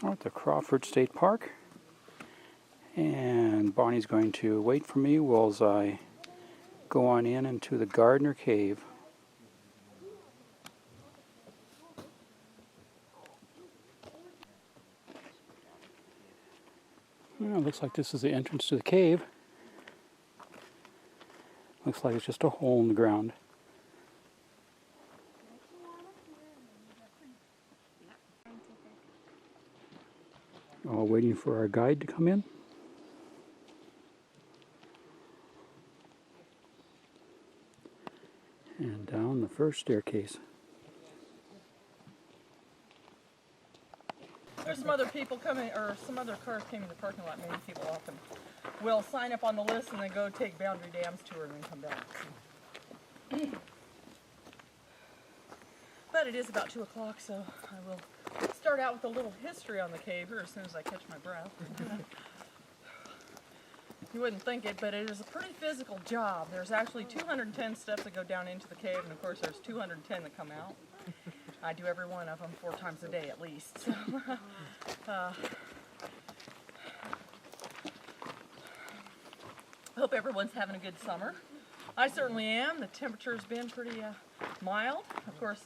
We're at the Crawford State Park, and Bonnie's going to wait for me while I go on in into the Gardner Cave. Well, it looks like this is the entrance to the cave. Looks like it's just a hole in the ground. All waiting for our guide to come in. And down the first staircase. There's some other people coming, or some other cars came in the parking lot. Many people often will sign up on the list and then go take Boundary Dams tour and then come back. But it is about 2 o'clock, so I will start out with a little history on the cave here as soon as I catch my breath. You wouldn't think it, but it is a pretty physical job. There's actually 210 steps that go down into the cave, and of course there's 210 that come out. I do every one of them 4 times a day at least. So, hope everyone's having a good summer. I certainly am. The temperature's been pretty mild. Of course,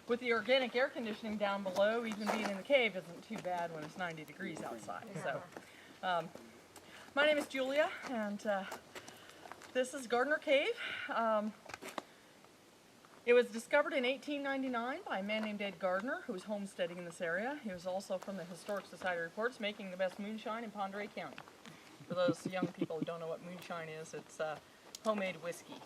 with the organic air conditioning down below, even being in the cave isn't too bad when it's 90 degrees outside. So, my name is Julia, and this is Gardner Cave. It was discovered in 1899 by a man named Ed Gardner, who was homesteading in this area. He was also from the Historic Society reports, making the best moonshine in Pend Oreille County. For those young people who don't know what moonshine is, it's homemade whiskey.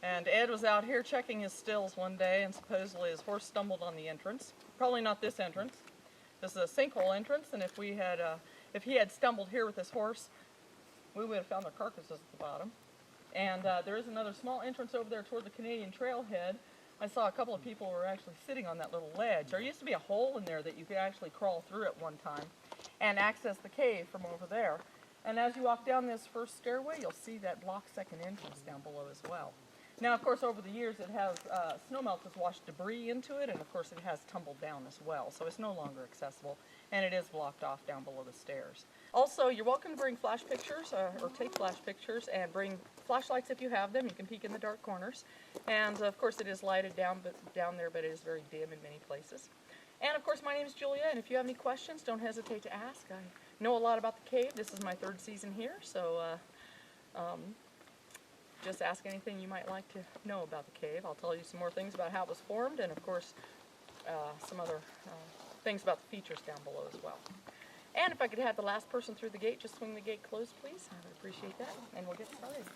And Ed was out here checking his stills one day, and supposedly his horse stumbled on the entrance. Probably not this entrance. This is a sinkhole entrance, and if he had stumbled here with his horse, we would have found their carcasses at the bottom. And there is another small entrance over there toward the Canadian trailhead. I saw a couple of people who were actually sitting on that little ledge. There used to be a hole in there that you could actually crawl through at one time and access the cave from over there. And as you walk down this first stairway, you'll see that block second entrance down below as well. Now, of course, over the years, it has snowmelt has washed debris into it, and of course, it has tumbled down as well, so it's no longer accessible, and it is blocked off down below the stairs. Also, you're welcome to bring flash pictures or take flash pictures, and bring flashlights if you have them. You can peek in the dark corners, and of course, it is lighted down there, but it is very dim in many places. And of course, my name is Julia, and if you have any questions, don't hesitate to ask. I know a lot about the cave. This is my 3rd season here, so just ask anything you might like to know about the cave. I'll tell you some more things about how it was formed, and of course some other things about the features down below as well. And if I could have the last person through the gate just swing the gate closed, please. I would appreciate that, and we'll get started.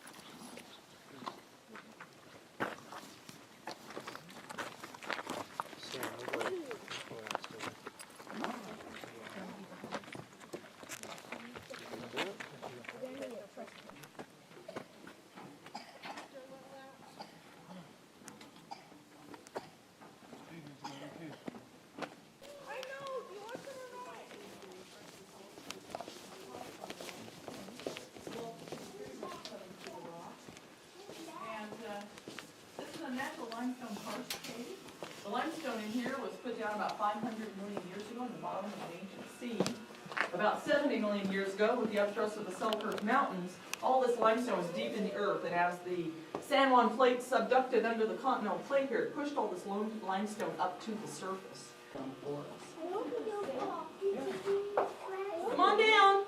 Limestone karst cave. The limestone in here was put down about 500 million years ago in the bottom of an ancient sea. About 70 million years ago, with the upthrust of the Selkirk Mountains, all this limestone was deep in the earth, and as the San Juan plate subducted under the continental plate here, it pushed all this limestone up to the surface. Come on down!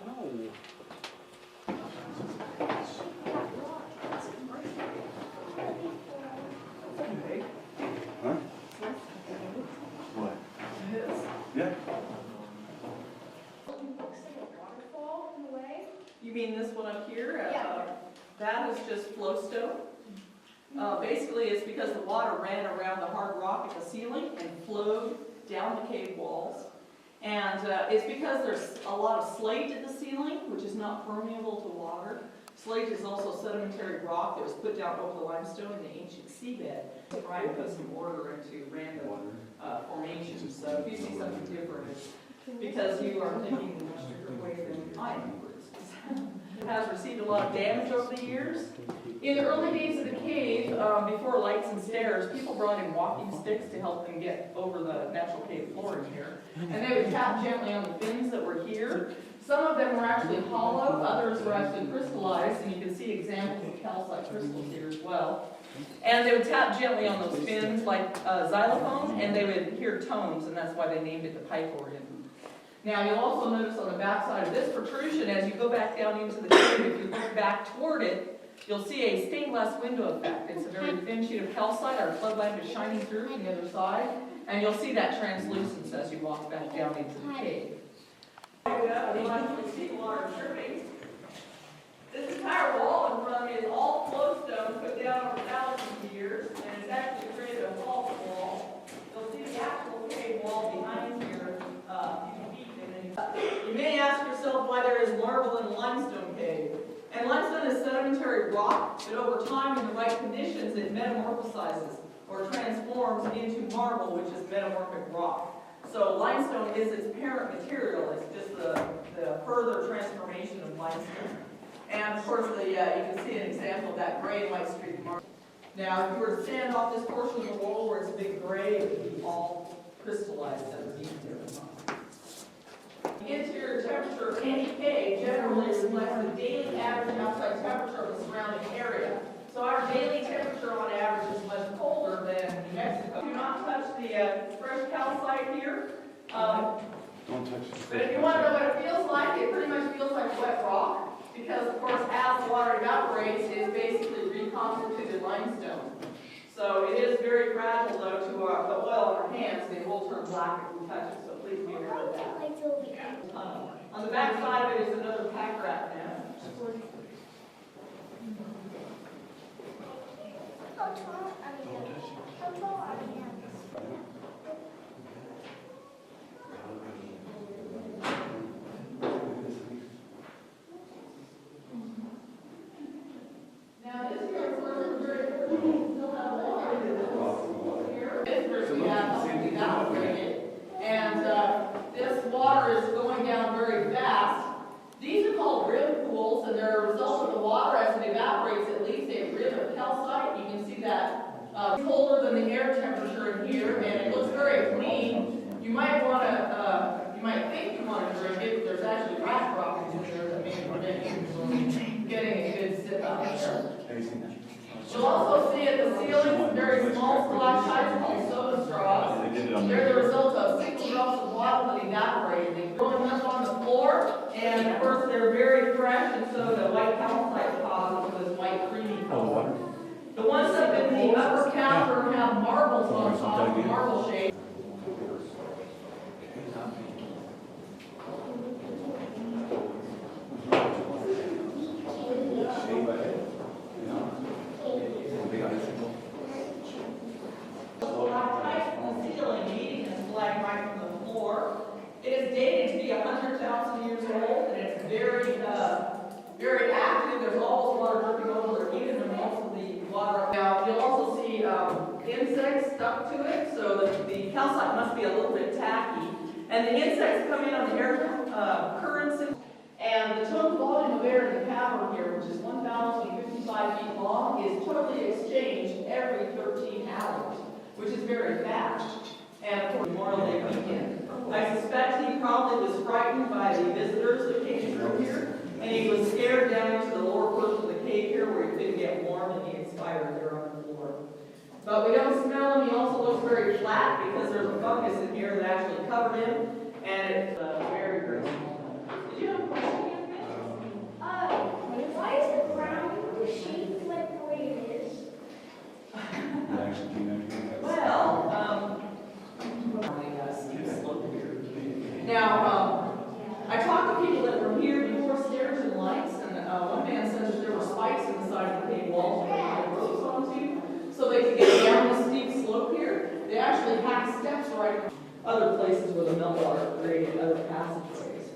You mean this one up here? That is just flowstone. Basically, it's because the water ran around the hard rock at the ceiling and flowed down the cave walls. And it's because there's a lot of slate at the ceiling, which is not permeable to water. Slate is also sedimentary rock that was put down over the limestone in the ancient seabed to try and put some order into random formations. So if you see something different, it's because you are thinking in a much different way than I am. It has received a lot of damage over the years. In the early days of the cave, before lights and stairs, people brought in walking sticks to help them get over the natural cave floor in here. And they would tap gently on the fins that were here. Some of them were actually hollow, others were actually crystallized, and you can see examples of calcite crystals here as well. And they would tap gently on those fins like xylophone, and they would hear tones, and that's why they named it the pipe organ. Now you'll also notice on the back side of this protrusion, as you go back down into the cave, if you look back toward it, you'll see a stained glass window effect. It's a very thin sheet of calcite. Our flood lamp is shining through from the other side, and you'll see that translucence as you walk back down into the cave. You'll actually see water dripping. This entire wall in front of me is all flowstone put down over thousands of years, and it's actually created a false wall. You'll see the actual cave wall behind here. You may ask yourself why there is marble in a limestone cave. And limestone is sedimentary rock, but over time, in the right conditions, it metamorphosizes or transforms into marble, which is metamorphic rock. So limestone is its parent material. It's just the further transformation of limestone. And of course, you can see an example of that gray white streak marble. Now, if you were to stand off this portion of the wall where it's a big gray, it would be all crystallized underneath there. The interior temperature of any cave generally reflects the daily average outside temperature of the surrounding area. So our daily temperature on average is much colder than New Mexico. Do not touch the fresh calcite here. Don't touch it. But if you want to know what it feels like, it pretty much feels like wet rock. Because, of course, as the water evaporates, it's basically reconstituted limestone. So it is very fragile, though, to the oil in our hands. It will turn black if we touch it, so please be aware of that. On the back side of it is another pack rat nest. How tall are you? Now this here, of course, is very important. We still have water in this here. This first we have something evaporated. And this water is going down very fast. These are called rim pools, and they're a result of the water as it evaporates. It leaves a rim of calcite. You can see that colder than the air temperature in here, and it looks very clean. You might want to, you might think you want to drink it, but there's actually rat droppings in there that may prevent you from getting a good sip out of there. You'll also see at the ceiling very small stalactites called soda straws. They're the result of single drops of water that evaporated. They're going up on the floor, and of course they're very fresh, and so the white calcite deposits this white creamy color. The ones up in the upper counter have marbles on top, marble shape. Stalactite from the ceiling meeting a stalagmite from the floor. It is dated to be 100,000 years old, and it's very, very active. There's always water dripping over it, even in most of the water. Now, you'll also see insects stuck to it, so the calcite must be a little bit tacky. And the insects come in on the air currents. And the total volume of air in the cavern here, which is 1,055 feet long, is totally exchanged every 13 hours, which is very fast. And of course, Memorial Day weekend. I suspect he probably was frightened by the visitors that came through here, and he was scared down into the lower portion of the cave here where he didn't get warm and he expired there on the floor. But we don't smell him. He also looks very flat because there's a fungus in here that actually covered him, and it's very, very small. Did you have a question? Why is the ground shaped like the way it is? Well, now, I talked to people that were here before stairs and lights, and one man said that there were spikes in the side of the cave walls that they had ropes onto, so they could get down the steep slope here. They actually had steps right in other places where the meltwater created other passageways.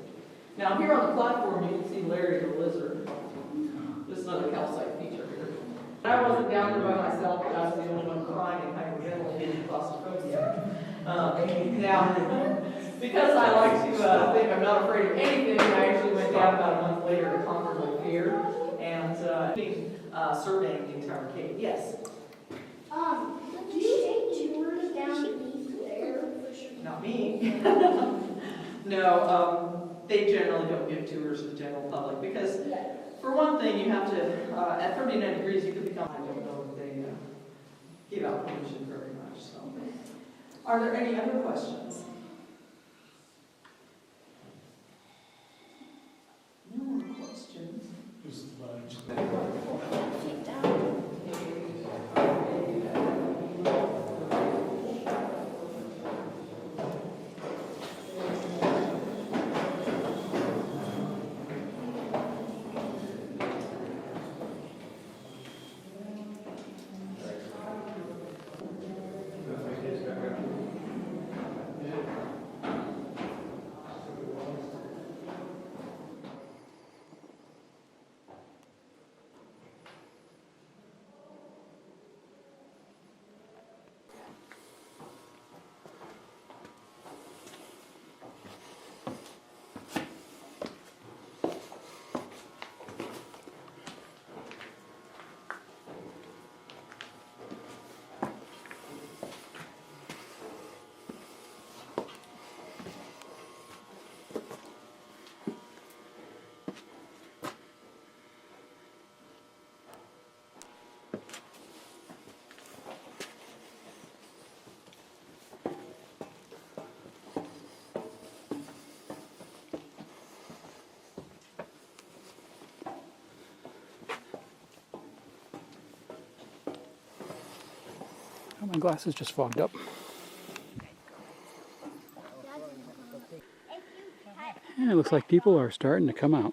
Now, here on the platform, you can see Larry the lizard. This is another calcite feature here. I wasn't down there by myself, but I was the only one crying and hyperventilating claustrophobia. Now, because I like to think I'm not afraid of anything, I actually went down about a month later to conquer my fear. And surveying the entire cave. Yes? Do you take tours down deep there? Not me. No, they generally don't give tours to the general public because, for one thing, you have to, at 39 degrees, you could become, I don't know if they give out permission very much, so. Are there any other questions? No more questions. Just the ledge. Sit down. Oh, my glasses just fogged up. And it looks like people are starting to come out.